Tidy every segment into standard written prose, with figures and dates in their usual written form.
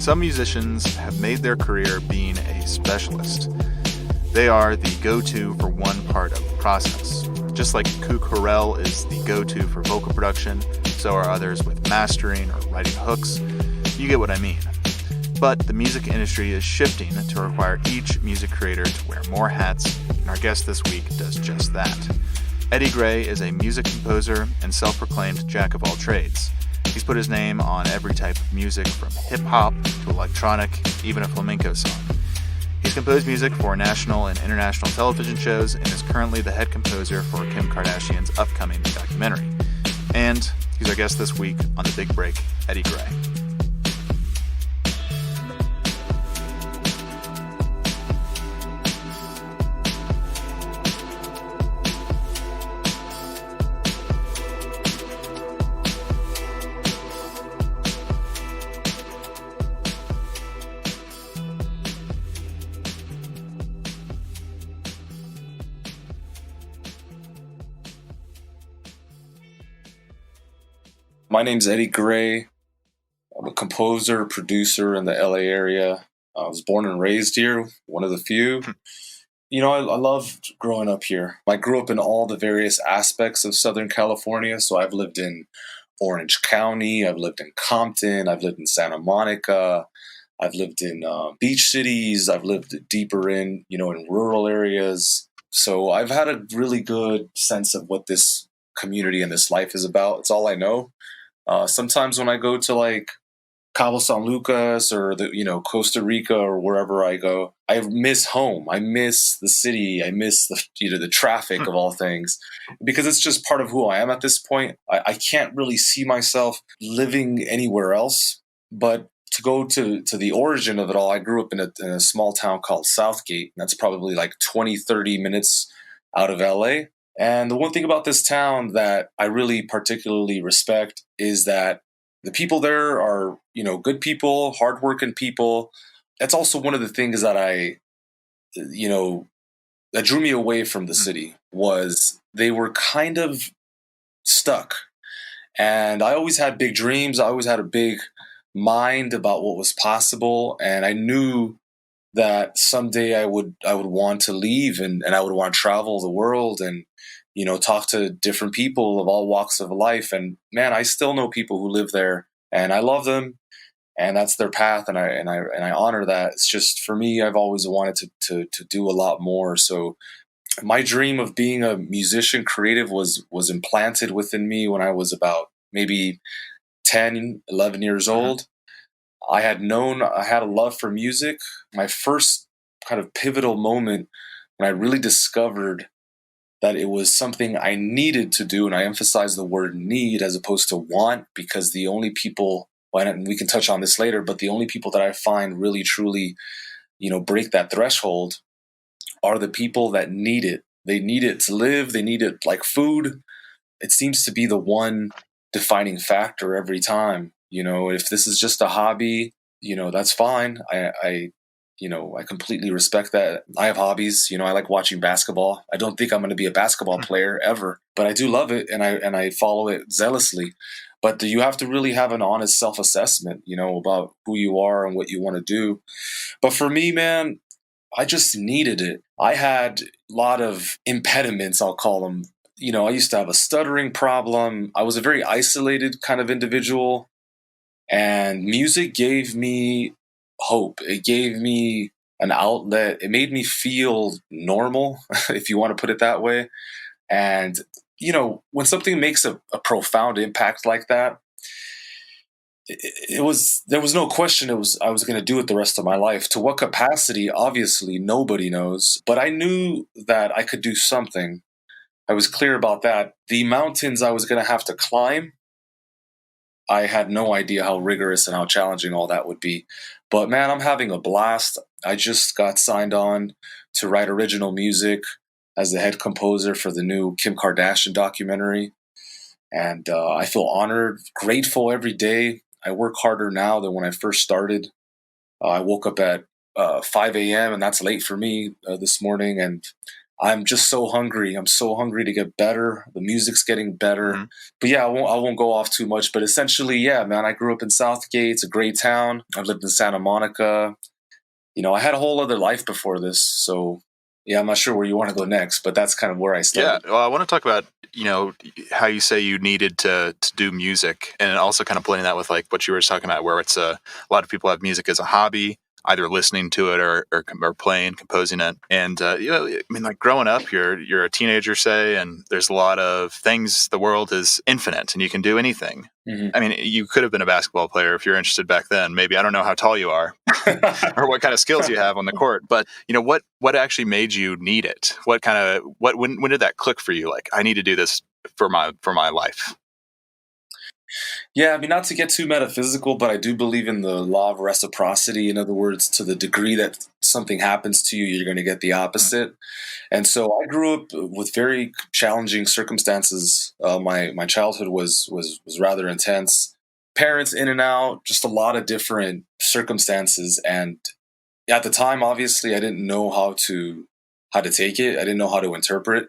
Some musicians have made their career being a specialist. They are the go-to for one part of the process. Just like Corel is the go-to for vocal production, so are others with mastering or writing hooks. You get what I mean. But the music industry is shifting to require each music creator to wear more hats, and our guest this week does just that. Eddie Gray is a music composer and self-proclaimed jack of all trades. He's put his name on every type of music, from hip-hop to electronic, even a flamenco song. He's composed music for national and international television shows and is currently the head composer for Kim Kardashian's upcoming documentary. And he's our guest this week on The Big Break, Eddie Gray. My name's Eddie Gray. I'm a composer, producer in the LA area. I was born and raised here, one of the few. I loved growing up here. I grew up in all the various aspects of Southern California. So I've lived in Orange County, I've lived in Compton, I've lived in Santa Monica, I've lived in beach cities, I've lived deeper in rural areas. So I've had a really good sense of what this community and this life is about. It's all I know. Sometimes when I go to like Cabo San Lucas or Costa Rica or wherever I go, I miss home. I miss the city. I miss the traffic of all things, because it's just part of who I am at this point. I can't really see myself living anywhere else. But to go to the origin of it all, I grew up in a small town called Southgate. And that's probably like 20, 30 minutes out of LA. And the one thing about this town that I really particularly respect is that the people there are, good people, hardworking people. That's also one of the things that that drew me away from the city, was they were kind of stuck. And I always had big dreams. I always had a big mind about what was possible. And I knew that someday I would want to leave and I would want to travel the world and talk to different people of all walks of life. And man, I still know people who live there, and I love them, and that's their path, and I honor that. It's just, for me, I've always wanted to do a lot more. So my dream of being a musician, creative, was implanted within me when I was about maybe 10, 11 years old. I had a love for music. My first kind of pivotal moment when I really discovered that it was something I needed to do, and I emphasize the word need as opposed to want, because the only people, and we can touch on this later, but the only people that I find really, truly, break that threshold are the people that need it. They need it to live. They need it like food. It seems to be the one defining factor every time. If this is just a hobby, that's fine. I completely respect that. I have hobbies. I like watching basketball. I don't think I'm going to be a basketball player ever, but I do love it, and I follow it zealously. But you have to really have an honest self-assessment, about who you are and what you want to do. But for me, man, I just needed it. I had a lot of impediments, I'll call them. I used to have a stuttering problem. I was a very isolated kind of individual, and music gave me hope. It gave me an outlet. It made me feel normal, if you want to put it that way. And, when something makes a profound impact like that, there was no question I was going to do it the rest of my life. To what capacity, obviously, nobody knows. But I knew that I could do something. I was clear about that. The mountains I was going to have to climb, I had no idea how rigorous and how challenging all that would be. But man, I'm having a blast. I just got signed on to write original music as the head composer for the new Kim Kardashian documentary. And I feel honored, grateful every day. I work harder now than when I first started. I woke up at 5 a.m., and that's late for me this morning. And I'm just so hungry. I'm so hungry to get better. The music's getting better. Mhm. But yeah, I won't go off too much. But essentially, yeah, man, I grew up in Southgate. It's a great town. I've lived in Santa Monica. I had a whole other life before this. So yeah, I'm not sure where you want to go next, but that's kind of where I Yeah, started. well, I want to talk about how you say you needed to do music, and also kind of blending that with like what you were talking about, where it's a lot of people have music as a hobby, either listening to it or playing, composing it. And I mean, like growing up, you're a teenager, say, and there's a lot of things. The world is infinite, and you can do anything. I mean, you could have been a basketball player if you're interested back then. Maybe I don't know how tall you are, or what kind of skills you have on the court. But what actually made you need it? When did that click for you? Like, I need to do this for my life. Yeah, I mean, not to get too metaphysical, but I do believe in the law of reciprocity. In other words, to the degree that something happens to you, you're going to get the opposite. And so I grew up with very challenging circumstances. My childhood was rather intense. Parents in and out, just a lot of different circumstances. And at the time, obviously, I didn't know how to take it. I didn't know how to interpret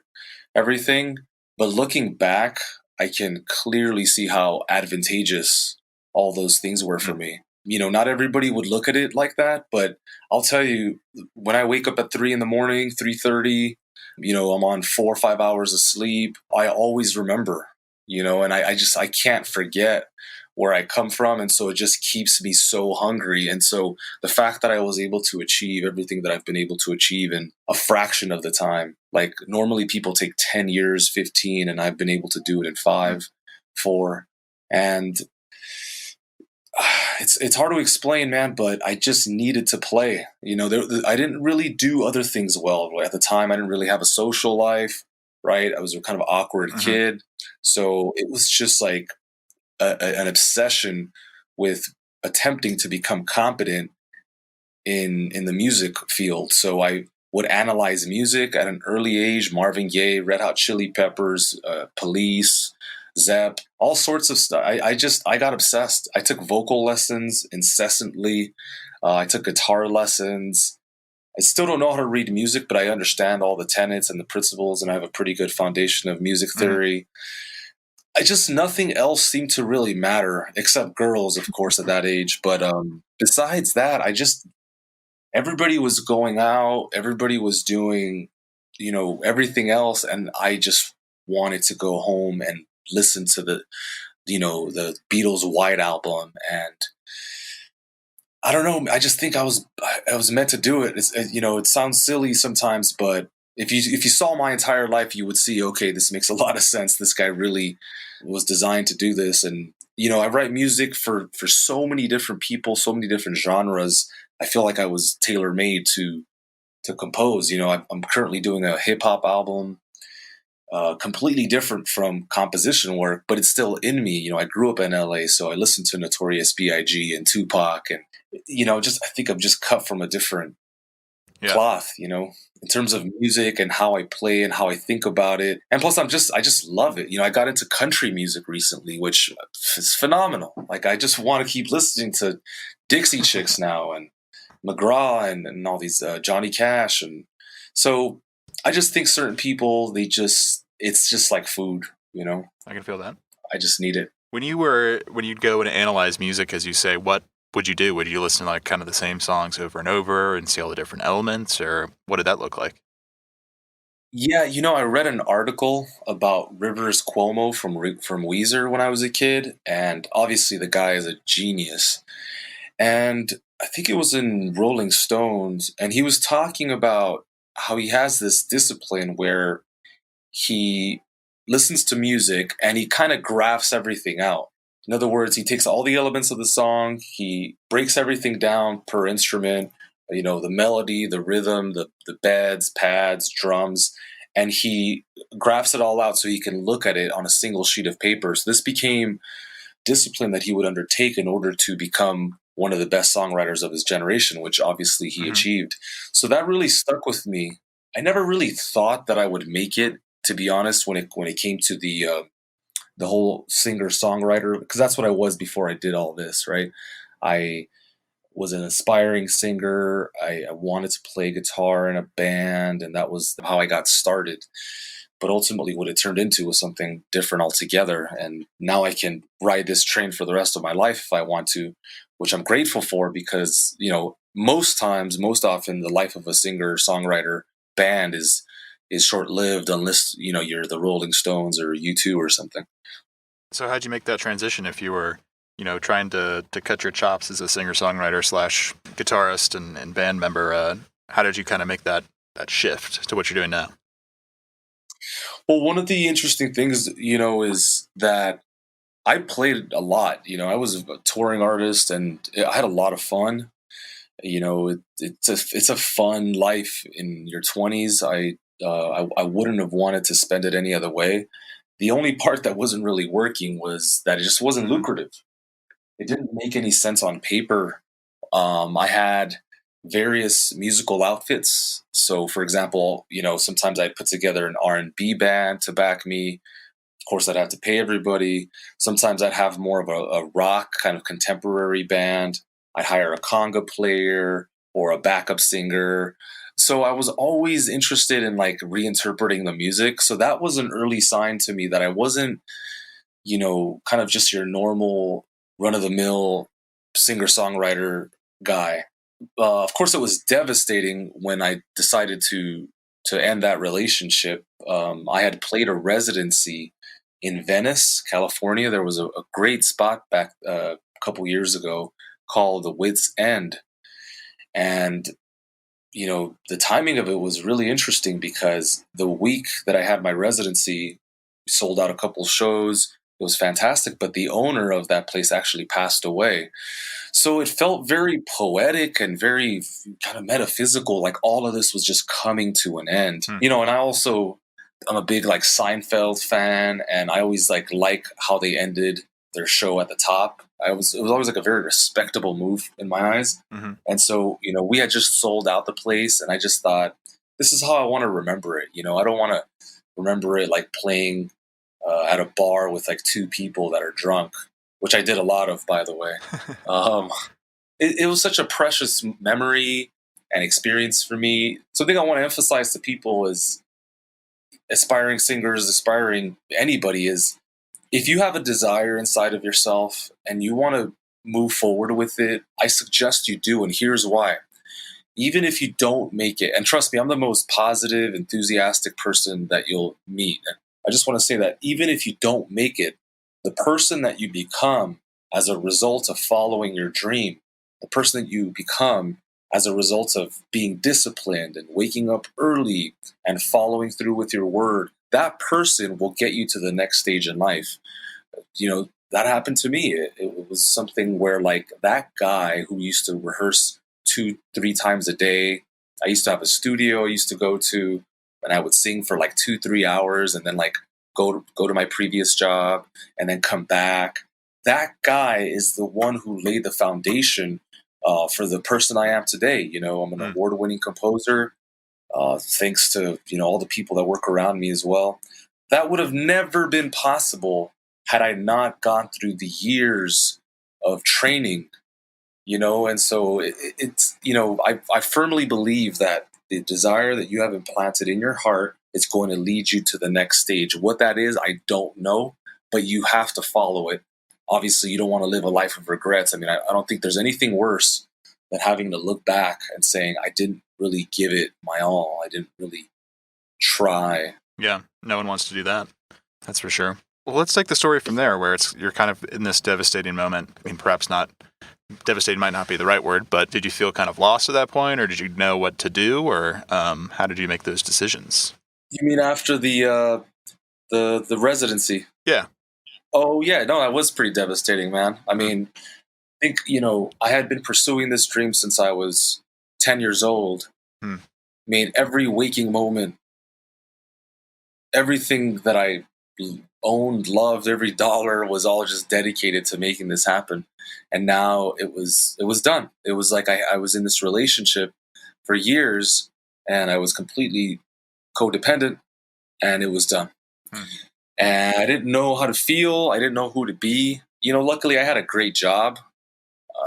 everything. But looking back, I can clearly see how advantageous all those things were for me. Not everybody would look at it like that, but I'll tell you, when I wake up at 3 in the morning, 3:30, I'm on 4 or 5 hours of sleep, I always remember, and I can't forget where I come from. And so it just keeps me so hungry. And so the fact that I was able to achieve everything that I've been able to achieve in a fraction of the time, like normally people take 10 years, 15, and I've been able to do it in 5, 4. And it's hard to explain, man, but I just needed to play. I didn't really do other things well at the time. I didn't really have a social life, right? I was a kind of awkward Mm-hmm. kid. So it was just like an obsession with attempting to become competent in the music field. So I would analyze music at an early age: Marvin Gaye, Red Hot Chili Peppers, Police, Zepp, all sorts of stuff. I got obsessed. I took vocal lessons incessantly. I took guitar lessons. I still don't know how to read music, but I understand all the tenets and the principles, and I have a pretty good foundation of music Mm-hmm. theory. Nothing else seemed to really matter except girls, of course, at that age. But besides that, everybody was going out, everybody was doing, everything else, and I just wanted to go home and listen to the Beatles' White Album. And I don't know, I just think I was meant to do it. It sounds silly sometimes, but if you saw my entire life, you would see, okay, this makes a lot of sense. This guy really was designed to do this. And I write music for so many different people, so many different genres. I feel like I was tailor made to compose. I'm currently doing a hip hop album, completely different from composition work, but it's still in me. I grew up in LA, so I listened to Notorious B.I.G. and Tupac, and just I think I'm just cut from a different Yeah. cloth, in terms of music and how I play and how I think about it. And plus I just love it. I got into country music recently, which is phenomenal. Like I just want to keep listening to Dixie Chicks now, and McGraw, and all these Johnny Cash. And so I just think certain people, it's just like food, I can feel that. I just need it. When you'd go and analyze music, as you say, what would you do? Would you listen to like kind of the same songs over and over and see all the different elements, or what did that look like? Yeah, I read an article about Rivers Cuomo from Weezer when I was a kid, and obviously the guy is a genius. And I think it was in Rolling Stones, and he was talking about how he has this discipline where he listens to music and he kind of graphs everything out. In other words, he takes all the elements of the song, he breaks everything down per instrument, the melody, the rhythm, the beds, pads, drums, and he graphs it all out so he can look at it on a single sheet of paper. So this became discipline that he would undertake in order to become one of the best songwriters of his generation, which obviously he Mm-hmm. achieved. So that really stuck with me. I never really thought that I would make it, to be honest, when it came to the whole singer songwriter, because that's what I was before I did all this, right? I was an aspiring singer. I wanted to play guitar in a band, and that was how I got started. But ultimately, what it turned into was something different altogether. And now I can ride this train for the rest of my life if I want to, which I'm grateful for because, most times, most often, the life of a singer, songwriter, band is short lived unless, you're the Rolling Stones or U2 or something. So how'd you make that transition if you were, trying to cut your chops as a singer-songwriter slash guitarist and band member? How did you kind of make that shift to what you're doing now? Well, one of the interesting things, is that I played a lot. I was a touring artist and I had a lot of fun. It's a fun life in your 20s. I wouldn't have wanted to spend it any other way. The only part that wasn't really working was that it just wasn't lucrative. It didn't make any sense on paper. I had various musical outfits. So, for example, sometimes I'd put together an R&B band to back me. Of course, I'd have to pay everybody. Sometimes I'd have more of a rock kind of contemporary band. I'd hire a conga player or a backup singer. So I was always interested in like reinterpreting the music. So that was an early sign to me that I wasn't, kind of just your normal run of the mill singer songwriter guy. Of course, it was devastating when I decided to end that relationship. I had played a residency in Venice, California. There was a great spot back a couple years ago called the Witzend, and the timing of it was really interesting because the week that I had my residency, we sold out a couple shows. It was fantastic, but the owner of that place actually passed away. So it felt very poetic and very kind of metaphysical, like all of this was just coming to an end. And I'm a big like Seinfeld fan, and I always like how they ended their show at the top. It was always like a very respectable move in my eyes. Mm-hmm. And so, we had just sold out the place, and I just thought, this is how I want to remember it. I don't want to remember it like playing at a bar with like two people that are drunk, which I did a lot of, by the way. It was such a precious memory and experience for me. Something I want to emphasize to people is aspiring singers, aspiring anybody, is if you have a desire inside of yourself and you want to move forward with it, I suggest you do. And here's why. Even if you don't make it, and trust me, I'm the most positive, enthusiastic person that you'll meet. And I just want to say that even if you don't make it, the person that you become as a result of following your dream, the person that you become as a result of being disciplined and waking up early and following through with your word, that person will get you to the next stage in life. That happened to me. It was something where like that guy who used to rehearse 2-3 times a day, I used to have a studio I used to go to, and I would sing for like 2-3 hours and then like go to my previous job and then come back. That guy is the one who laid the foundation for the person I am today. I'm an award-winning composer, thanks to all the people that work around me as well. That would have never been possible had I not gone through the years of training. And so I firmly believe that the desire that you have implanted in your heart is going to lead you to the next stage. What that is, I don't know, but you have to follow it. Obviously, you don't want to live a life of regrets. I mean, I don't think there's anything worse than having to look back and saying, I didn't really give it my all. I didn't really try. Yeah, no one wants to do that. That's for sure. Well, let's take the story from there, where you're kind of in this devastating moment. I mean, perhaps not devastating might not be the right word, but did you feel kind of lost at that point, or did you know what to do, or how did you make those decisions? You mean after the residency? Yeah. Oh yeah, no, that was pretty devastating, man. I mean, I think I had been pursuing this dream since I was 10 years old. I mean, every waking moment, everything that I owned, loved, every dollar was all just dedicated to making this happen. And now it was done. It was like I was in this relationship for years and I was completely codependent, and it was done. And I didn't know how to feel. I didn't know who to be. Luckily I had a great job.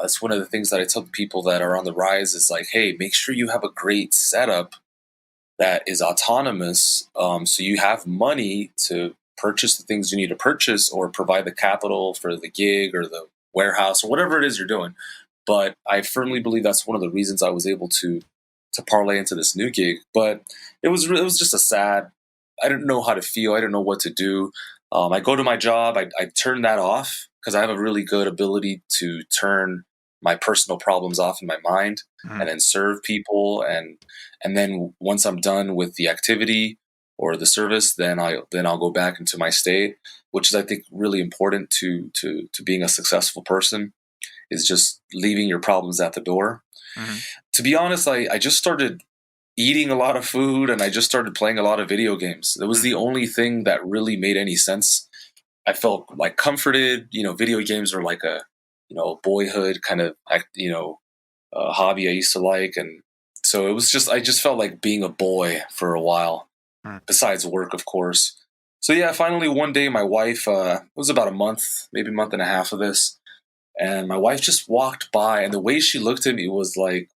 That's one of the things that I tell people that are on the rise is like, hey, make sure you have a great setup that is autonomous, so you have money to purchase the things you need to purchase or provide the capital for the gig or the warehouse or whatever it is you're doing. But I firmly believe that's one of the reasons I was able to parlay into this new gig. But it was just a sad. I didn't know how to feel. I didn't know what to do. I go to my job. I turn that off because I have a really good ability to turn my personal problems off in my mind and then serve people. And then once I'm done with the activity or the service, then I'll go back into my state, which is, I think, really important to being a successful person, is just leaving your problems at the door. To be honest, I just started eating a lot of food and I just started playing a lot of video games. That was the only thing that really made any sense. I felt like comforted. Video games are like a boyhood kind of hobby I used to like, and so it was just I just felt like being a boy for a while, besides work, of course. So yeah, finally one day my wife, it was about a month, maybe a month and a half of this, and my wife just walked by, and the way she looked at me was like,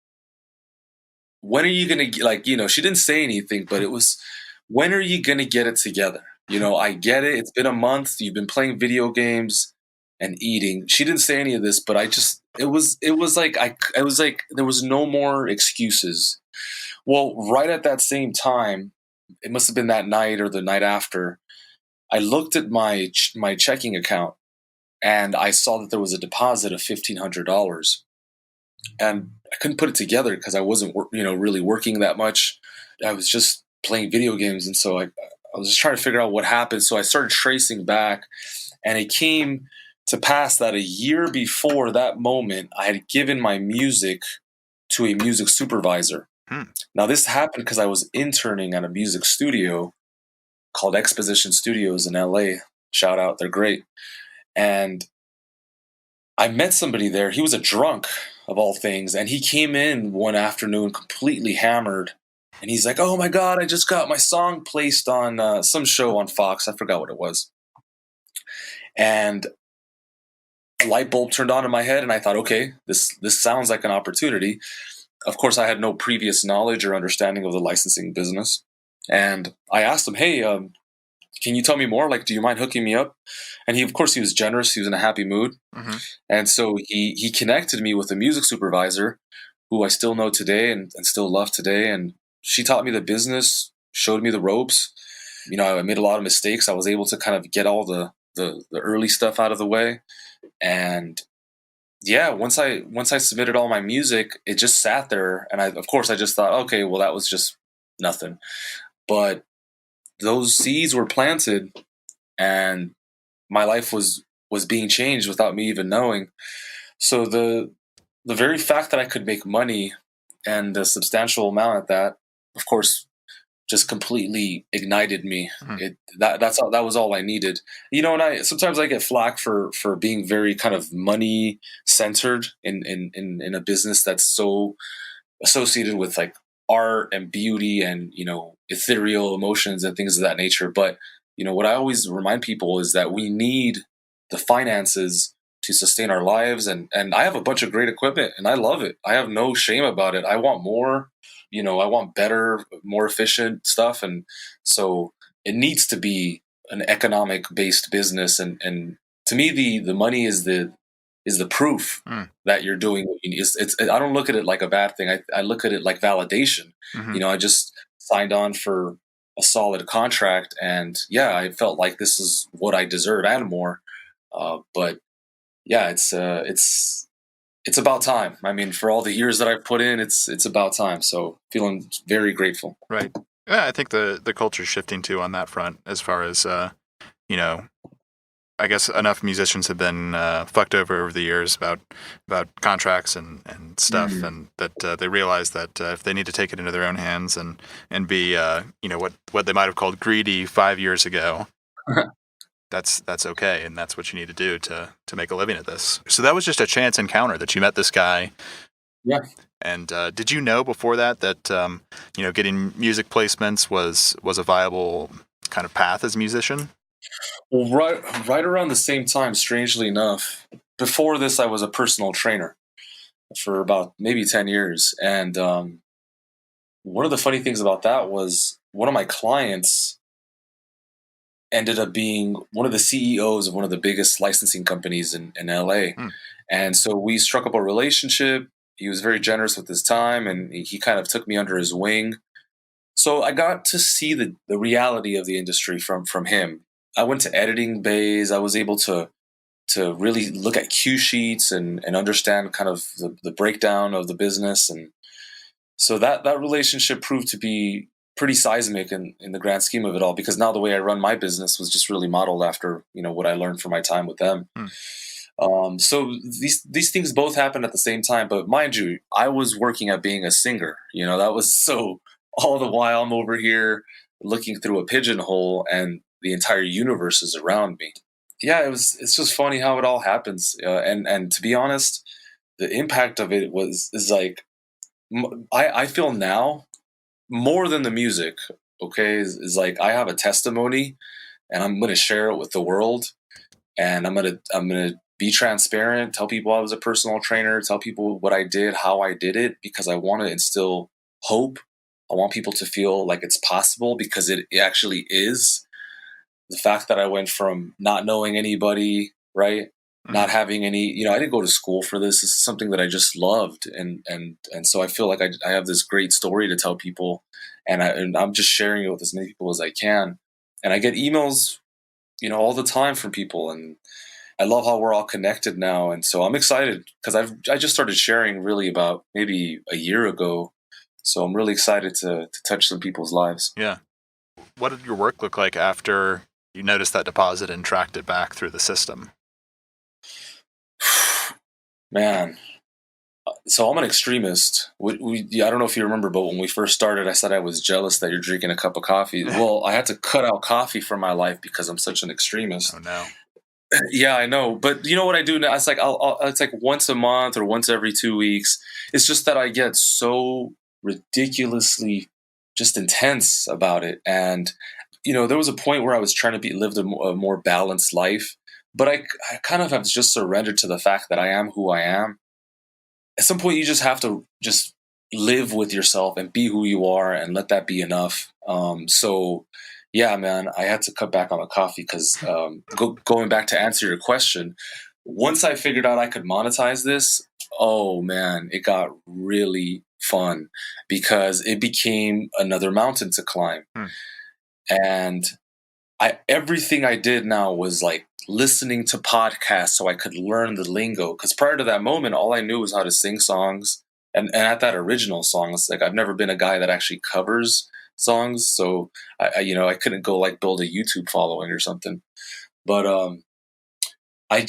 when are you gonna she didn't say anything, but it was, when are you gonna get it together? I get it. It's been a month. You've been playing video games and eating. She didn't say any of this, but it was like there was no more excuses. Well, right at that same time, it must have been that night or the night after, I looked at my checking account and I saw that there was a deposit of $1,500, and I couldn't put it together because I wasn't really working that much. I was just playing video games, and so I was just trying to figure out what happened. So I started tracing back, and it came to pass that a year before that moment, I had given my music to a music supervisor. Now, this happened because I was interning at a music studio called Exposition Studios in LA. Shout out, they're great. And I met somebody there. He was a drunk, of all things, and he came in one afternoon completely hammered. And he's like, "Oh my God, I just got my song placed on some show on Fox. I forgot what it was." And a light bulb turned on in my head, and I thought, okay, this sounds like an opportunity. Of course, I had no previous knowledge or understanding of the licensing business. And I asked him, "Hey, can you tell me more? Like, do you mind hooking me up?" And he was generous. He was in a happy mood. And so he connected me with a music supervisor who I still know today and still love today. And she taught me the business, showed me the ropes. I made a lot of mistakes. I was able to kind of get all the early stuff out of the way. And yeah, once I submitted all my music, it just sat there. And of course I just thought, okay, well, that was just nothing. But those seeds were planted, and my life was being changed without me even knowing. So the very fact that I could make money, and a substantial amount at that, of course, just completely ignited me. That was all I needed. And sometimes I get flack for being very kind of money centered in a business that's so associated with like art and beauty and ethereal emotions and things of that nature. But what I always remind people is that we need the finances to sustain our lives. And I have a bunch of great equipment and I love it. I have no shame about it. I want more, I want better, more efficient stuff. And so it needs to be an economic based business. And to me, the money is the proof that you're doing what you need. I don't look at it like a bad thing. I look at it like validation. I just signed on for a solid contract, and yeah, I felt like this is what I deserve and more. But yeah, it's about time. I mean, for all the years that I've put in, it's about time. So feeling very grateful. Right. Yeah, I think the culture's shifting too on that front, as far as I guess enough musicians have been fucked over the years about contracts and stuff, and that they realize that if they need to take it into their own hands and be what they might have called greedy 5 years ago, that's okay, and that's what you need to do to make a living at this. So that was just a chance encounter that you met this guy. Yeah. And did you know before that getting music placements was a viable kind of path as a musician? Well, right around the same time, strangely enough, before this, I was a personal trainer. for about maybe 10 years. And one of the funny things about that was one of my clients ended up being one of the CEOs of one of the biggest licensing companies in LA. And so we struck up a relationship. He was very generous with his time, and he kind of took me under his wing. So I got to see the reality of the industry from him. I went to editing bays. I was able to really look at cue sheets and understand kind of the breakdown of the business. And so that relationship proved to be pretty seismic in the grand scheme of it all, because now the way I run my business was just really modeled after, what I learned from my time with them. So these things both happened at the same time, but mind you, I was working at being a singer. That was so. All the while I'm over here looking through a pigeonhole, and the entire universe is around me. Yeah, it's just funny how it all happens. And to be honest, the impact of it is like, I feel now more than the music. Okay, is like I have a testimony, and I'm going to share it with the world, and I'm going to be transparent, tell people I was a personal trainer, tell people what I did, how I did it, because I want to instill hope. I want people to feel like it's possible, because it actually is. The fact that I went from not knowing anybody, right, not having any, I didn't go to school for this. This is something that I just loved, and so I feel like I have this great story to tell people, and I'm just sharing it with as many people as I can. And I get emails, all the time from people, and I love how we're all connected now. And so I'm excited, because I just started sharing really about maybe a year ago. So I'm really excited to touch some people's lives. Yeah. What did your work look like after you noticed that deposit and tracked it back through the system? Man. So I'm an extremist. I don't know if you remember, but when we first started, I said I was jealous that you're drinking a cup of coffee. Well, I had to cut out coffee from my life because I'm such an extremist. Oh, no. Yeah, I know. But you know what I do now? It's like it's like once a month or once every 2 weeks. It's just that I get so ridiculously just intense about it. And, there was a point where I was trying to live a more balanced life, but I kind of have just surrendered to the fact that I am who I am. At some point, you just have to just live with yourself and be who you are, and let that be enough. So yeah, man, I had to cut back on the coffee, because going back to answer your question, once I figured out I could monetize this, oh man, it got really fun, because it became another mountain to climb. And everything I did now was like listening to podcasts so I could learn the lingo. Because prior to that moment, all I knew was how to sing songs. And at that original song, it's like I've never been a guy that actually covers songs. So I couldn't go like build a YouTube following or something. But I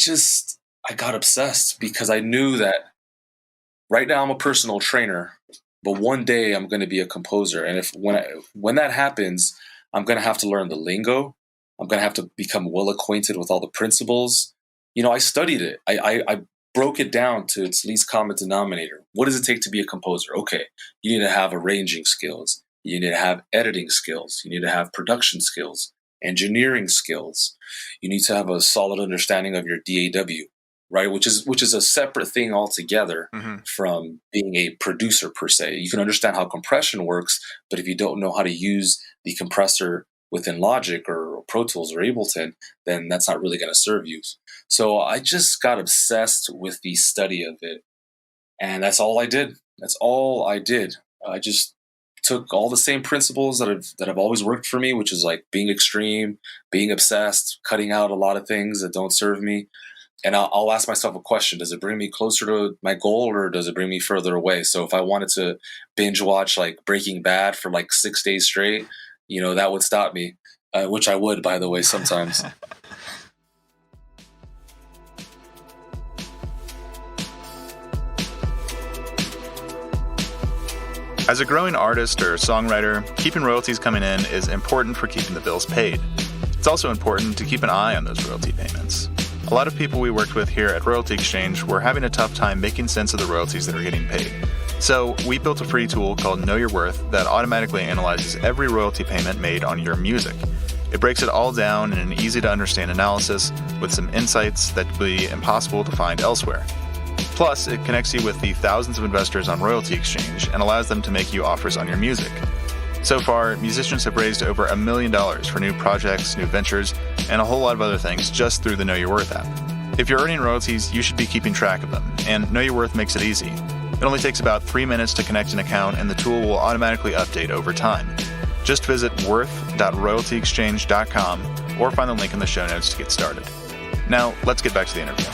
got obsessed, because I knew that right now I'm a personal trainer, but one day I'm going to be a composer. And when that happens, I'm going to have to learn the lingo. I'm going to have to become well acquainted with all the principles. I studied it. I broke it down to its least common denominator. What does it take to be a composer? Okay, you need to have arranging skills. You need to have editing skills. You need to have production skills, engineering skills. You need to have a solid understanding of your DAW, right? Which is a separate thing altogether from being a producer per se. You can understand how compression works, but if you don't know how to use the compressor within Logic or Pro Tools or Ableton, then that's not really going to serve you. So I just got obsessed with the study of it. And that's all I did. I just took all the same principles that have always worked for me, which is like being extreme, being obsessed, cutting out a lot of things that don't serve me. And I'll ask myself a question: does it bring me closer to my goal, or does it bring me further away? So if I wanted to binge watch like Breaking Bad for like 6 days straight, that would stop me, which I would, by the way, sometimes. As a growing artist or songwriter, keeping royalties coming in is important for keeping the bills paid. It's also important to keep an eye on those royalty payments. A lot of people we worked with here at Royalty Exchange were having a tough time making sense of the royalties that are getting paid. So we built a free tool called Know Your Worth that automatically analyzes every royalty payment made on your music. It breaks it all down in an easy-to-understand analysis with some insights that would be impossible to find elsewhere. Plus, it connects you with the thousands of investors on Royalty Exchange and allows them to make you offers on your music. So far, musicians have raised over $1 million for new projects, new ventures, and a whole lot of other things just through the Know Your Worth app. If you're earning royalties, you should be keeping track of them, and Know Your Worth makes it easy. It only takes about 3 minutes to connect an account, and the tool will automatically update over time. Just visit worth.royaltyexchange.com or find the link in the show notes to get started. Now, let's get back to the interview.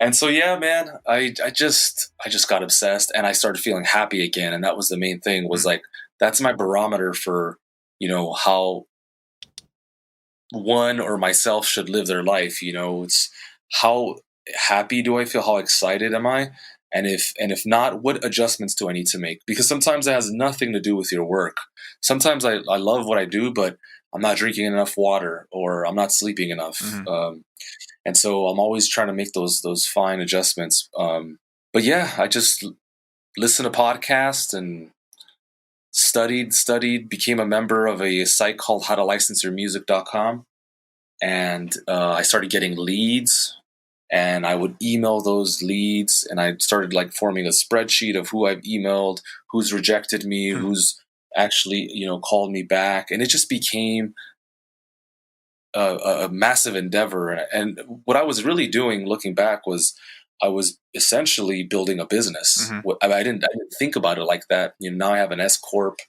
And so, yeah, man, I just got obsessed, and I started feeling happy again. And that was the main thing, was like, that's my barometer for, how one or myself should live their life. It's how happy do I feel? How excited am I? And if not, what adjustments do I need to make? Because sometimes it has nothing to do with your work. Sometimes I love what I do, but I'm not drinking enough water, or I'm not sleeping enough. And so I'm always trying to make those fine adjustments. But yeah, I just listened to podcasts and studied, became a member of a site called howtolicenseyourmusic.com. And I started getting leads, and I would email those leads, and I started like forming a spreadsheet of who I've emailed, who's rejected me, who's actually, called me back. And it just became a massive endeavor. And what I was really doing, looking back, was I was essentially building a business. I didn't think about it like that. Now I have an S corp.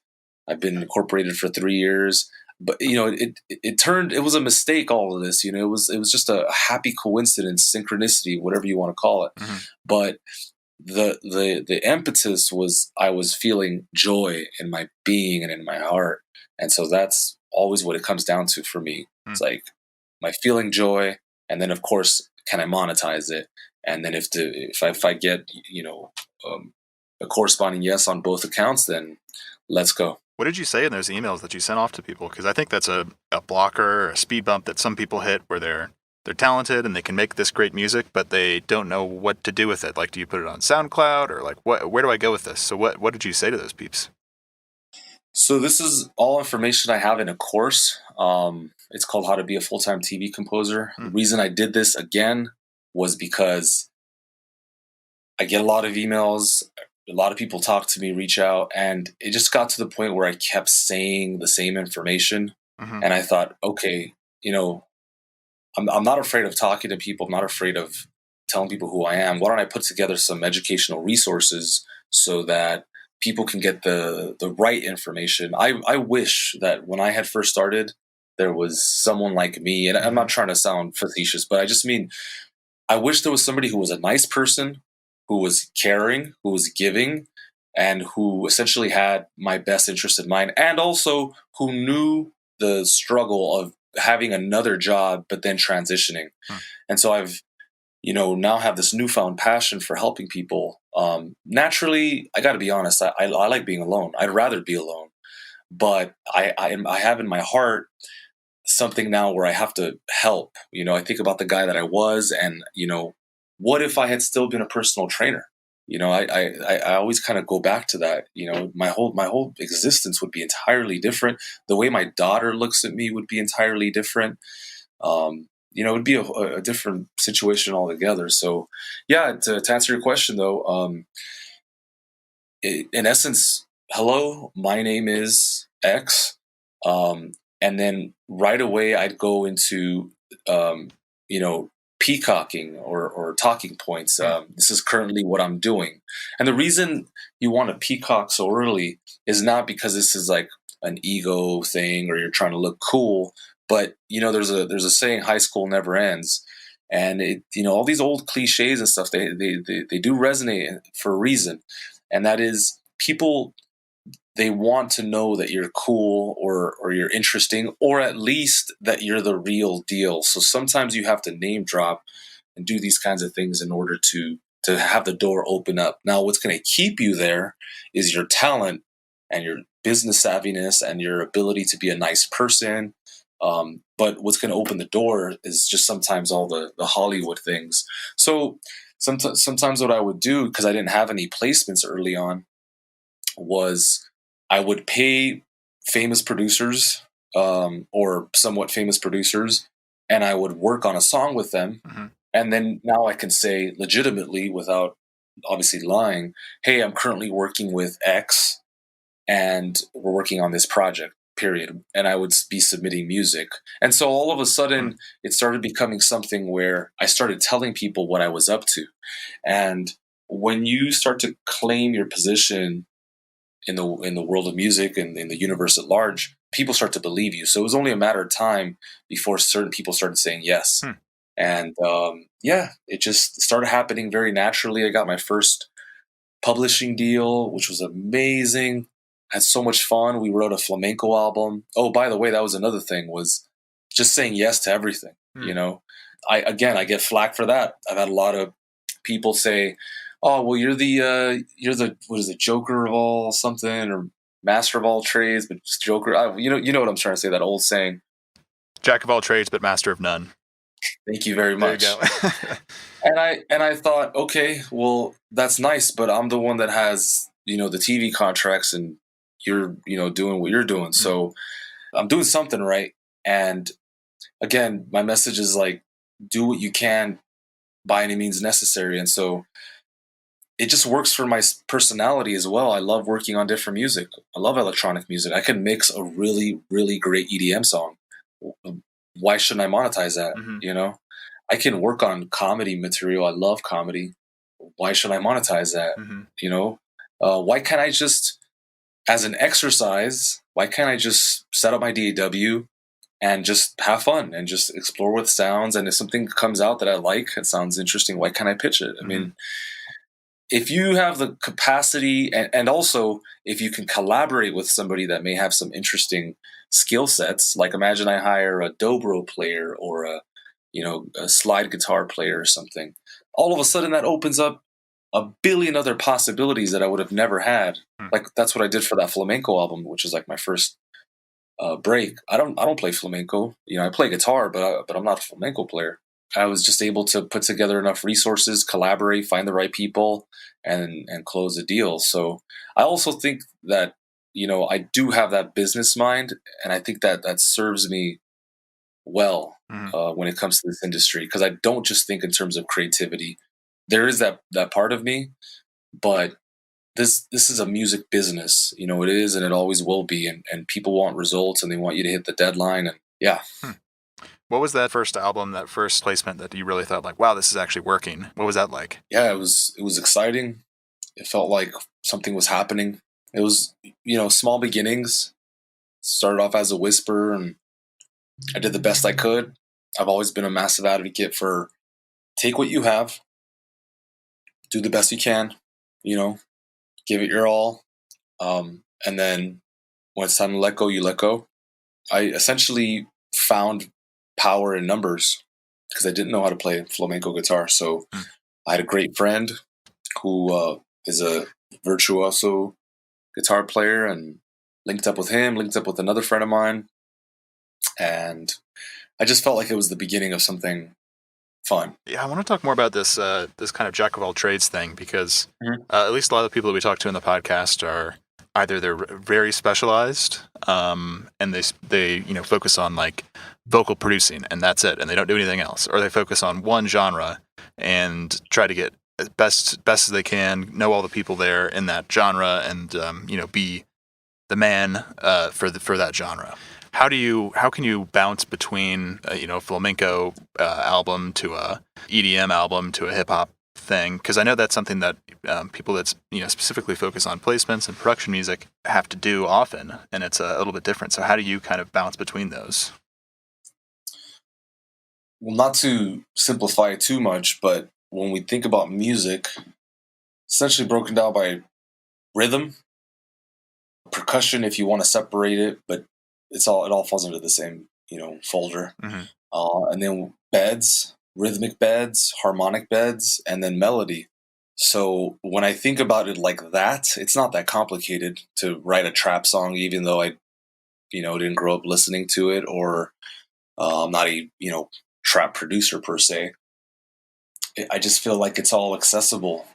I've been incorporated for 3 years, but it was a mistake. All of this, it was just a happy coincidence, synchronicity, whatever you want to call it. But the impetus was, I was feeling joy in my being and in my heart. And so that's always what it comes down to for me. It's like, my feeling joy, and then of course, can I monetize it? And then if I get a corresponding yes on both accounts, then let's go. What did you say in those emails that you sent off to people? Because I think that's a blocker, or a speed bump that some people hit, where they're talented and they can make this great music, but they don't know what to do with it. Like, do you put it on SoundCloud, or like, where do I go with this? So what did you say to those peeps? So this is all information I have in a course. It's called How to Be a Full-Time TV Composer. The reason I did this again was because I get a lot of emails, a lot of people talk to me, reach out, and it just got to the point where I kept saying the same information. And I thought, okay, I'm not afraid of talking to people. I'm not afraid of telling people who I am. Why don't I put together some educational resources so that people can get the right information? I wish that when I had first started, there was someone like me, and I'm not trying to sound facetious, but I just mean, I wish there was somebody who was a nice person, who was caring, who was giving, and who essentially had my best interest in mind, and also who knew the struggle of having another job, but then transitioning. And so I've, now have this newfound passion for helping people. Naturally, I got to be honest, I like being alone. I'd rather be alone. But I have in my heart something now where I have to help. I think about the guy that I was, and, what if I had still been a personal trainer? I always kind of go back to that. My whole existence would be entirely different. The way my daughter looks at me would be entirely different. It would be a different situation altogether. So, yeah, to answer your question, though, in essence, hello, my name is X. And then right away, I'd go into, peacocking or talking points. This is currently what I'm doing. And the reason you want to peacock so early is not because this is like an ego thing or you're trying to look cool, but there's a saying, high school never ends. And all these old cliches and stuff, they do resonate for a reason. And that is, people, they want to know that you're cool or you're interesting, or at least that you're the real deal. So sometimes you have to name drop and do these kinds of things in order to have the door open up. Now, what's going to keep you there is your talent and your business savviness and your ability to be a nice person. But what's going to open the door is just sometimes all the Hollywood things. So sometimes what I would do, because I didn't have any placements early on, was I would pay famous producers or somewhat famous producers, and I would work on a song with them. Mm-hmm. And then now I can say legitimately, without obviously lying, hey, I'm currently working with X and we're working on this project, period. And I would be submitting music. And so all of a sudden, it started becoming something where I started telling people what I was up to. And when you start to claim your position in the world of music and in the universe at large, people start to believe you. So it was only a matter of time before certain people started saying yes. And it just started happening very naturally. I got my first publishing deal, which was amazing. Had so much fun. We wrote a flamenco album. Oh, by the way, that was another thing, was just saying yes to everything. You know, I get flack for that. I've had a lot of people say, "Oh, well, you're the what is it, Joker of all something, or master of all trades, but just Joker." You know what I'm trying to say? That old saying, "Jack of all trades, but master of none." Thank you very much. There you go. and I thought, okay, well, that's nice, but I'm the one that has, the TV contracts, and you're, doing what you're doing. So I'm doing something right. And again, my message is like, do what you can by any means necessary. And so it just works for my personality as well. I love working on different music. I love electronic music. I can mix a really, really great EDM song. Why shouldn't I monetize that? I can work on comedy material. I love comedy. Why should I monetize that? Why can't I just, as an exercise, why can't I just set up my DAW and just have fun and just explore with sounds? And if something comes out that I like, it sounds interesting, why can't I pitch it? I mean, if you have the capacity, and also if you can collaborate with somebody that may have some interesting skill sets, like imagine I hire a dobro player or a slide guitar player or something, all of a sudden that opens up a billion other possibilities that I would have never had. Like that's what I did for that flamenco album, which is like my first break. I don't play flamenco. I play guitar, but I'm not a flamenco player. I was just able to put together enough resources, collaborate, find the right people, and close a deal. So I also think that, I do have that business mind, and I think that serves me well when it comes to this industry, because I don't just think in terms of creativity. There is that part of me, but this is a music business. It is, and it always will be, and people want results, and they want you to hit the deadline, and yeah. What was that first album, that first placement that you really thought like, wow, this is actually working? What was that like? Yeah, it was exciting. It felt like something was happening. It was, small beginnings. Started off as a whisper, and I did the best I could. I've always been a massive advocate for take what you have, do the best you can, give it your all. And then when it's time to let go, you let go. I essentially found power in numbers because I didn't know how to play flamenco guitar. So I had a great friend who is a virtuoso guitar player, and linked up with him, linked up with another friend of mine. And I just felt like it was the beginning of something fun. Yeah, I want to talk more about this this kind of jack of all trades thing, because at least a lot of the people that we talk to in the podcast are either they're very specialized, and they focus on like vocal producing and that's it, and they don't do anything else, or they focus on one genre and try to get as best as they can, know all the people there in that genre, and be the man for that genre. How can you bounce between flamenco album to a EDM album to a hip hop thing? Because I know that's something that people that's specifically focus on placements and production music have to do often, and it's a little bit different. So how do you kind of bounce between those? Well, not to simplify it too much, but when we think about music, essentially broken down by rhythm, percussion, if you want to separate it, but it all falls into the same folder. And then beds, rhythmic beds, harmonic beds, and then melody. So when I think about it like that, it's not that complicated to write a trap song, even though I, didn't grow up listening to it, or I'm not a, trap producer per se. I just feel like it's all accessible.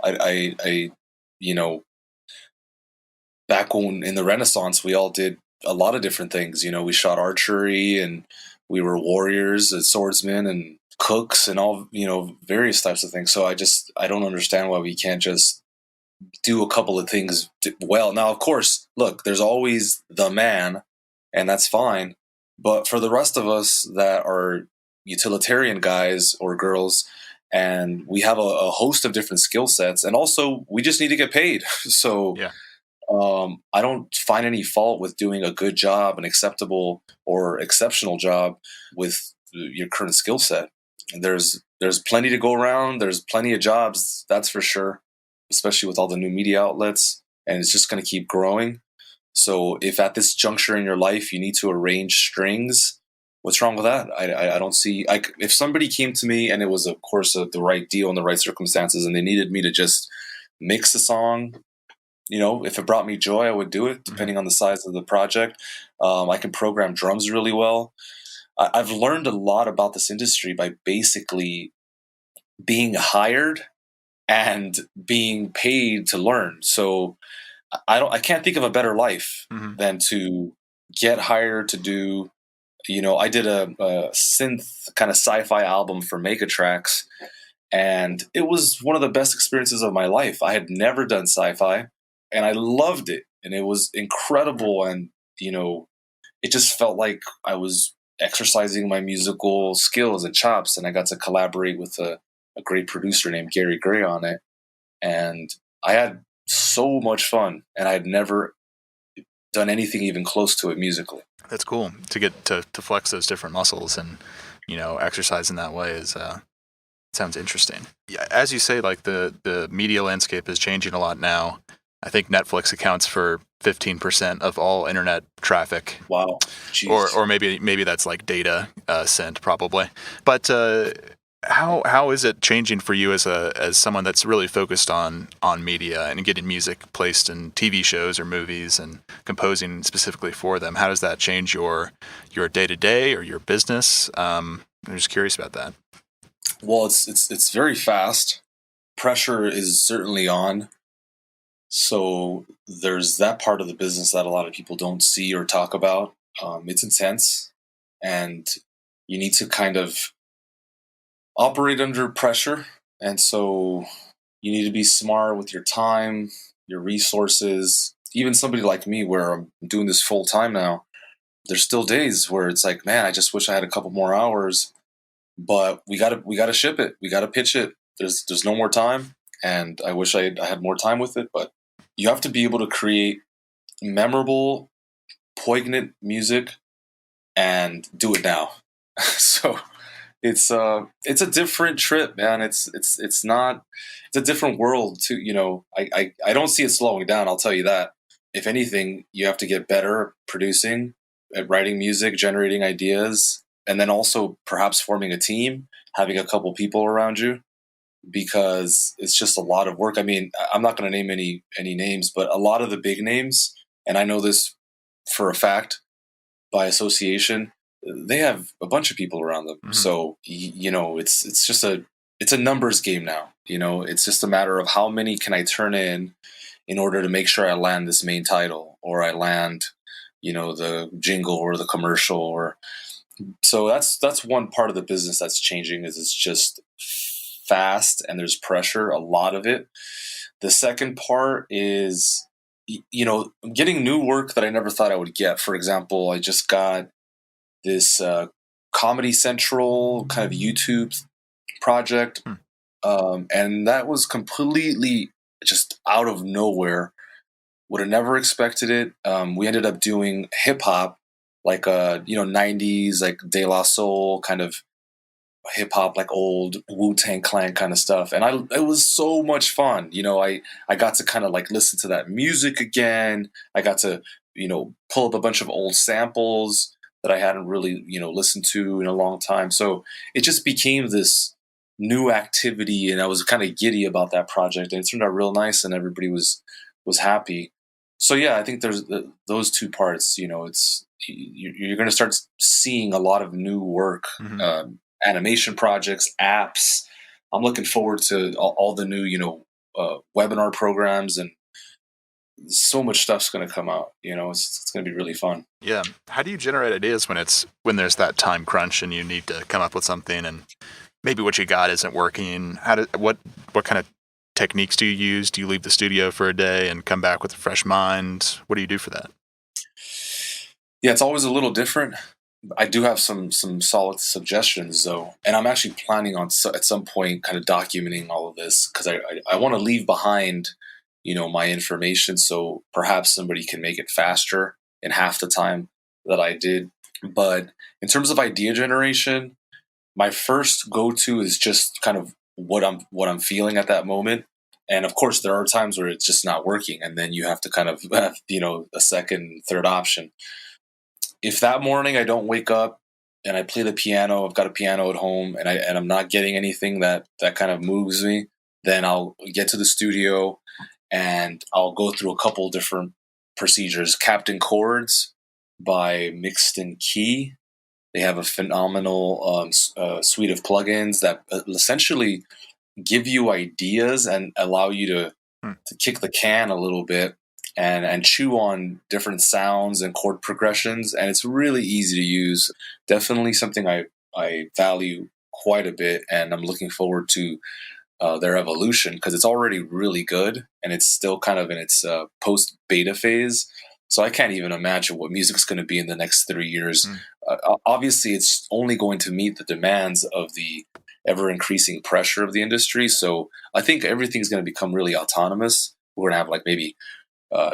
You know, back when in the Renaissance, we all did a lot of different things. We shot archery, and we were warriors and swordsmen and cooks and all, various types of things. So I don't understand why we can't just do a couple of things well. Now, of course, look, there's always the man, and that's fine. But for the rest of us that are utilitarian guys or girls, and we have a host of different skill sets, and also we just need to get paid. So Yeah. I don't find any fault with doing a good job, an acceptable or exceptional job with your current skill set. There's plenty to go around. There's plenty of jobs, that's for sure, especially with all the new media outlets, and it's just going to keep growing. So if at this juncture in your life you need to arrange strings, what's wrong with that? I don't see. If somebody came to me and it was, of course, the right deal in the right circumstances, and they needed me to just mix a song, if it brought me joy, I would do it, depending on the size of the project. I can program drums really well. I've learned a lot about this industry by basically being hired and being paid to learn. So I can't think of a better life than to get hired to do. I did a synth kind of sci-fi album for Megatrax, and it was one of the best experiences of my life. I had never done sci-fi, and I loved it, and it was incredible. And it just felt like I was exercising my musical skills and chops, and I got to collaborate with a great producer named Gary Gray on it, and I had so much fun, and I had never done anything even close to it musically. That's cool to get to flex those different muscles, and exercise in that way is sounds interesting. Yeah, as you say, like the media landscape is changing a lot now. I think Netflix accounts for 15% of all internet traffic. Wow. Jeez. Or maybe that's like data sent, probably. But how is it changing for you as someone that's really focused on media and getting music placed in TV shows or movies and composing specifically for them? How does that change your day-to-day or your business? I'm just curious about that. Well, it's very fast. Pressure is certainly on. So there's that part of the business that a lot of people don't see or talk about. It's intense, and you need to kind of operate under pressure. And so you need to be smart with your time, your resources. Even somebody like me, where I'm doing this full time now, there's still days where it's like, man, I just wish I had a couple more hours. But we gotta ship it. We gotta pitch it. There's no more time, and I wish I had more time with it. But you have to be able to create memorable, poignant music and do it now. So it's a different trip, man. It's a different world too. I don't see it slowing down. I'll tell you that. If anything, you have to get better at producing, at writing music, generating ideas, and then also perhaps forming a team, having a couple people around you, because it's just a lot of work. I mean, I'm not going to name any names, but a lot of the big names, and I know this for a fact by association, they have a bunch of people around them. So it's just it's a numbers game now. It's just a matter of how many can I turn in order to make sure I land this main title, or I land the jingle or the commercial. Or so that's one part of the business that's changing, is it's just fast and there's pressure, a lot of it. The second part is getting new work that I never thought I would get. For example, I just got this Comedy Central kind of YouTube project, and that was completely just out of nowhere. Would have never expected it. We ended up doing hip hop, like 90s, like De La Soul kind of hip hop, like old Wu-Tang Clan kind of stuff, and it was so much fun. I got to kind of like listen to that music again. I got to pull up a bunch of old samples that I hadn't really listened to in a long time. So it just became this new activity, and I was kind of giddy about that project, and it turned out real nice, and everybody was happy. So yeah, I think there's those two parts. It's you're going to start seeing a lot of new work, Hmm. animation projects, apps. I'm looking forward to all the new, webinar programs, and so much stuff's going to come out. It's going to be really fun. Yeah. How do you generate ideas when there's that time crunch and you need to come up with something and maybe what you got isn't working? What kind of techniques do you use? Do you leave the studio for a day and come back with a fresh mind? What do you do for that? Yeah, it's always a little different. I do have some solid suggestions though, and I'm actually planning on at some point kind of documenting all of this because I want to leave behind, my information, so perhaps somebody can make it faster in half the time that I did. But in terms of idea generation, my first go to is just kind of what I'm feeling at that moment. And of course, there are times where it's just not working, and then you have to kind of have, a second, third option. If that morning I don't wake up and I play the piano, I've got a piano at home, and I'm not getting anything that kind of moves me, then I'll get to the studio and I'll go through a couple different procedures. Captain Chords by Mixed and Key. They have a phenomenal suite of plugins that essentially give you ideas and allow you to kick the can a little bit and chew on different sounds and chord progressions. And it's really easy to use. Definitely something I value quite a bit, and I'm looking forward to their evolution because it's already really good and it's still kind of in its post beta phase. So I can't even imagine what music's going to be in the next 3 years. Obviously, it's only going to meet the demands of the ever increasing pressure of the industry. So I think everything's going to become really autonomous. We're going to have like maybe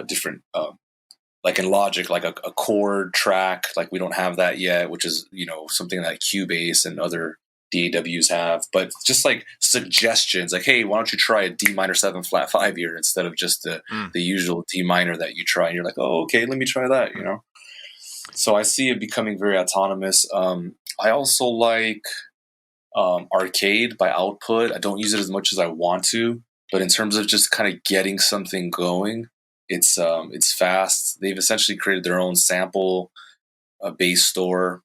different, like in Logic, like a chord track. Like we don't have that yet, which is something that Cubase and other DAWs have. But just like suggestions, like, hey, why don't you try a D minor 7 flat 5 here instead of just the usual D minor that you try? And you're like, oh, okay, let me try that. So I see it becoming very autonomous. I also like Arcade by Output. I don't use it as much as I want to, but in terms of just kind of getting something going, it's fast. They've essentially created their own sample base store,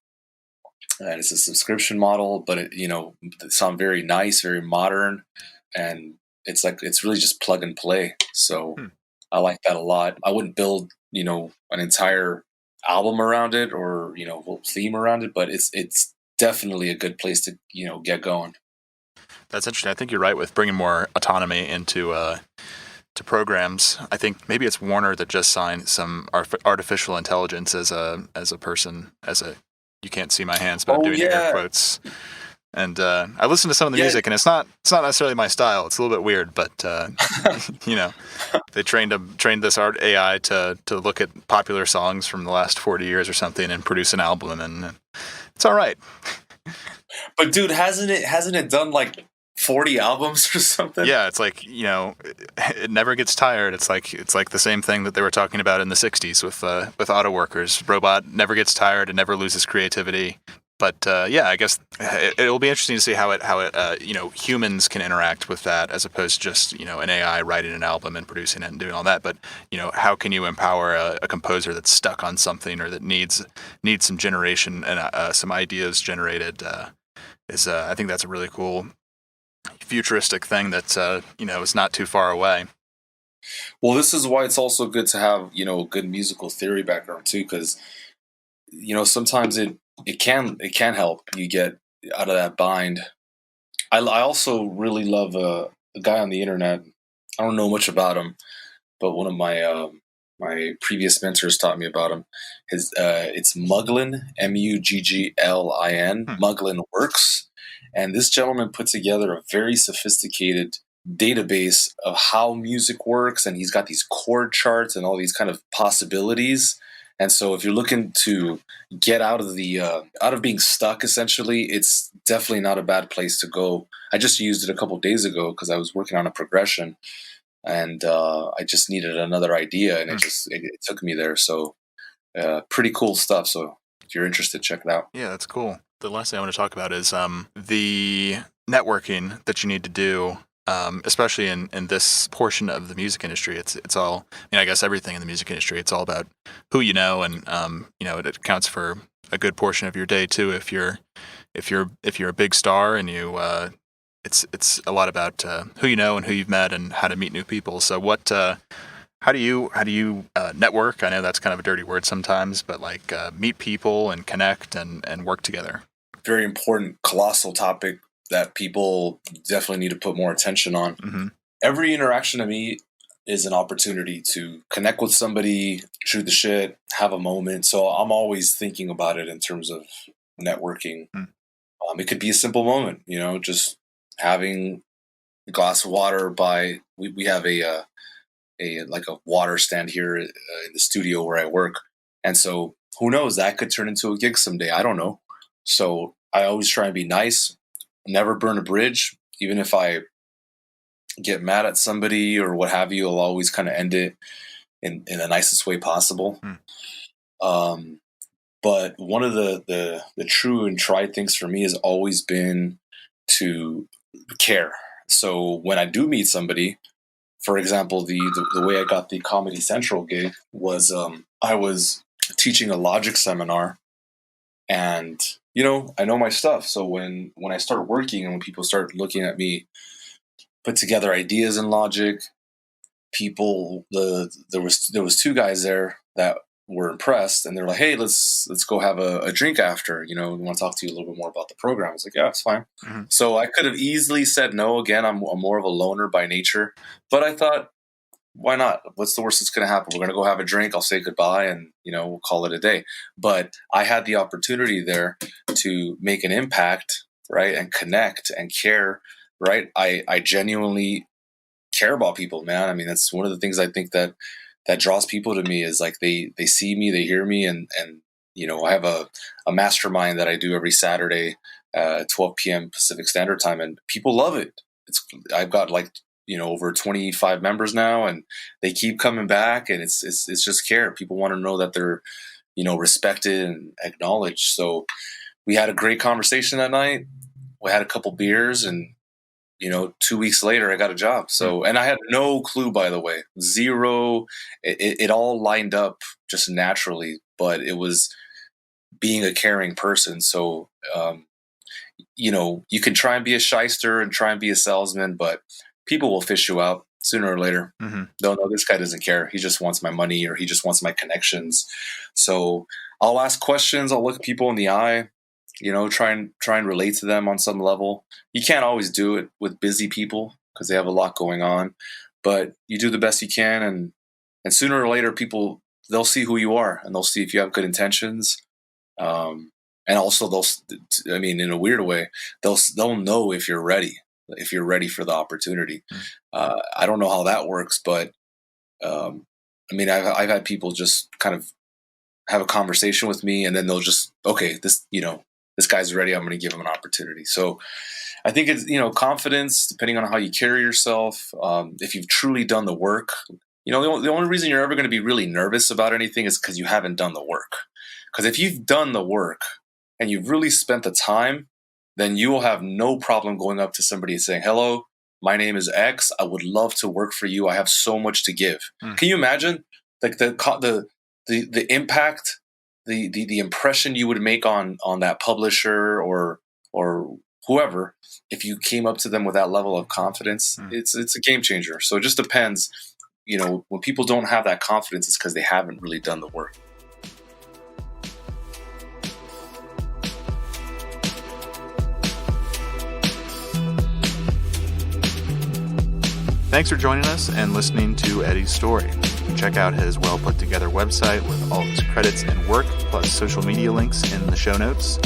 and it's a subscription model, but it sound very nice, very modern, and it's really just plug and play. So I like that a lot. I wouldn't build an entire album around it or whole theme around it, but it's definitely a good place to get going. That's interesting. I think you're right with bringing more autonomy into to programs. I think maybe it's Warner that just signed some artificial intelligence as a person, you can't see my hands, but I'm doing air quotes. And I listen to some of the music, and it's not necessarily my style. It's a little bit weird, but they trained this art AI to look at popular songs from the last 40 years or something and produce an album, and it's all right. But dude, hasn't it done like 40 albums or something? Yeah, it's like it never gets tired. It's like the same thing that they were talking about in the '60s with auto workers. Robot never gets tired and never loses creativity. But yeah, I guess it'll be interesting to see how it humans can interact with that as opposed to just an AI writing an album and producing it and doing all that. But how can you empower a composer that's stuck on something or that needs some generation and some ideas generated? I think that's a really cool futuristic thing that's is not too far away. Well, this is why it's also good to have a good musical theory background too, because sometimes it can help you get out of that bind. I also really love a guy on the internet. I don't know much about him, but one of my previous mentors taught me about him. It's Mugglin, Mugglin, Mugglin Works, and this gentleman put together a very sophisticated database of how music works, and he's got these chord charts and all these kind of possibilities. And so if you're looking to get out of being stuck, essentially, it's definitely not a bad place to go. I just used it a couple days ago because I was working on a progression, and I just needed another idea, and it took me there. So pretty cool stuff. So if you're interested, check it out. Yeah, that's cool. The last thing I want to talk about is the networking that you need to do, especially in this portion of the music industry. It's all, I guess everything in the music industry, it's all about who you know, and it accounts for a good portion of your day too. If you're a big star, and it's a lot about who you know and who you've met and how to meet new people. So how do you network? I know that's kind of a dirty word sometimes, but like meet people and connect and work together. Very important, colossal topic that people definitely need to put more attention on. Mm-hmm. Every interaction to me is an opportunity to connect with somebody, shoot the shit, have a moment. So I'm always thinking about it in terms of networking. It could be a simple moment, just having a glass of water by. We have a water stand here in the studio where I work, and so who knows, that could turn into a gig someday. I don't know. So I always try and be nice, never burn a bridge. Even if I get mad at somebody or what have you, I'll always kind of end it in the nicest way possible. But one of the true and tried things for me has always been to care. So when I do meet somebody, for example, the way I got the Comedy Central gig was I was teaching a Logic seminar, and I know my stuff. So when I start working and when people start looking at me put together ideas in Logic, there was two guys there that were impressed, and they're like, "Hey, let's go have a drink after. We want to talk to you a little bit more about the program." I was like, "Yeah, it's fine." Mm-hmm. So I could have easily said no. Again, I'm more of a loner by nature, but I thought, why not? What's the worst that's going to happen? We're going to go have a drink. I'll say goodbye, and we'll call it a day. But I had the opportunity there to make an impact, right, and connect and care, right. I genuinely care about people, man. I mean, that's one of the things I think that draws people to me is like they see me, they hear me, and I have a mastermind that I do every Saturday at 12 p.m. Pacific Standard Time, and people love it. I've got over 25 members now, and they keep coming back, and it's just care. People want to know that they're respected and acknowledged. So we had a great conversation that night. We had a couple beers, and 2 weeks later, I got a job. So, and I had no clue, by the way, zero. It all lined up just naturally, but it was being a caring person. So, you can try and be a shyster and try and be a salesman, but people will fish you out sooner or later. Mm-hmm. No, this guy doesn't care. He just wants my money, or he just wants my connections. So I'll ask questions. I'll look people in the eye. Try and relate to them on some level. You can't always do it with busy people because they have a lot going on, but you do the best you can, and sooner or later, people, they'll see who you are, and they'll see if you have good intentions. And also in a weird way, they'll know if you're ready for the opportunity. I don't know how that works, but I've had people just kind of have a conversation with me, and then they'll just, okay, this guy's ready. I'm going to give him an opportunity. So I think it's, confidence, depending on how you carry yourself. If you've truly done the work, the only reason you're ever going to be really nervous about anything is because you haven't done the work. Because if you've done the work and you've really spent the time, then you will have no problem going up to somebody and saying, "Hello, my name is X. I would love to work for you. I have so much to give." Can you imagine like the impact, the impression you would make on that publisher or whoever if you came up to them with that level of confidence? It's a game changer. So it just depends. When people don't have that confidence, it's because they haven't really done the work. Thanks for joining us and listening to Eddie's story. Check out his well put together website with all his credits and work, plus social media links in the show notes.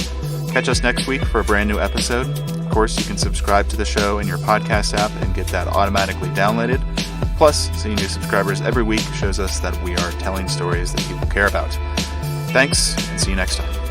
Catch us next week for a brand new episode. Of course, you can subscribe to the show in your podcast app and get that automatically downloaded. Plus, seeing new subscribers every week shows us that we are telling stories that people care about. Thanks, and see you next time.